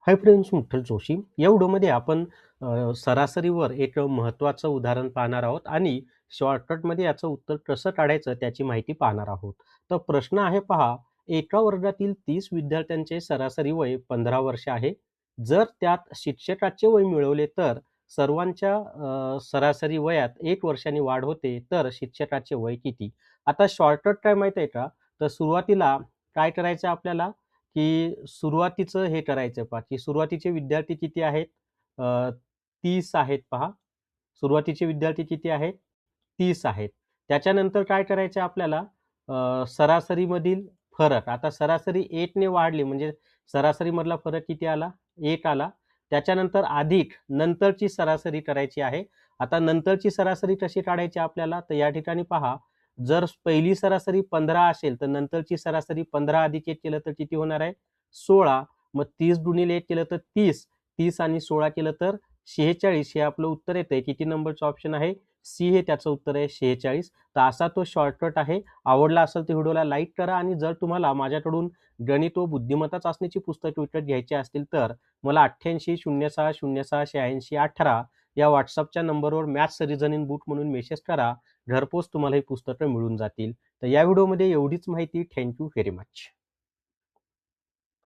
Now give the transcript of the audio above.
Hi friends, Vitthal Joshi. या व्हिडिओमध्ये आपण सरासरीवर एक महत्त्वाचं उदाहरण पाहणार आहोत आणि शॉर्टकटमध्ये याचं उत्तर कसं काढायचं त्याची माहिती पाहणार आहोत. तर प्रश्न आहे पहा, एका वर्गातील 30 विद्यार्थ्यांचे सरासरी वय 15 वर्ष आहे. जर त्यात शिक्षकाचे वय मिळवले तर सर्वांच्या सरासरी वयात 1 वर्षांनी वाढ होते, तर शिक्षकाचे वय किती? आता शॉर्टकट काय माहीत आहे का? तर सुरुवातीला काय करायचं आपल्याला, की सुरुवातीचं हे करायचं पहा, की सुरुवातीचे विद्यार्थी किती आहेत? 30 आहेत पहा. सुरुवातीचे विद्यार्थी किती आहेत? 30 आहेत. त्याच्यानंतर काय करायचं आहे आपल्याला? सरासरीमधील फरक. आता सरासरी 1 ने वाढली म्हणजे सरासरीमधला फरक किती आला? 1 आला. त्याच्यानंतर अधिक नंतरची सरासरी करायची आहे. आता नंतरची सरासरी कशी काढायची आपल्याला? तर या ठिकाणी पहा, जर पहिली सरासरी 15 असेल, तर नंतरची सरासरी 15 अधिक 1 केलं तर किती होणार आहे? 16. मग 30 गुणिले 1 केलं तर 30. 30 आणि 16 केलं तर 46 हे आपलं उत्तर येतंय. किती नंबरचं ऑप्शन आहे? सी हे त्याचं उत्तर आहे 46. तर असा तो शॉर्टकट आहे. आवडला असेल तर व्हिडिओला लाईक करा आणि जर तुम्हाला माझ्याकडून गणित व बुद्धिमत्ता चाचणीची पुस्तक विकत घ्यायची असतील तर मला 88 06 06 86 18 या WhatsAppच्या नंबरवर मॅथ्स रिझनिंग बुक म्हणून मेसेज करा. घरपोच तुम्हाला ही पुस्तकं मिळून जातील. तर या व्हिडिओमध्ये एवढीच माहिती. Thank you very much.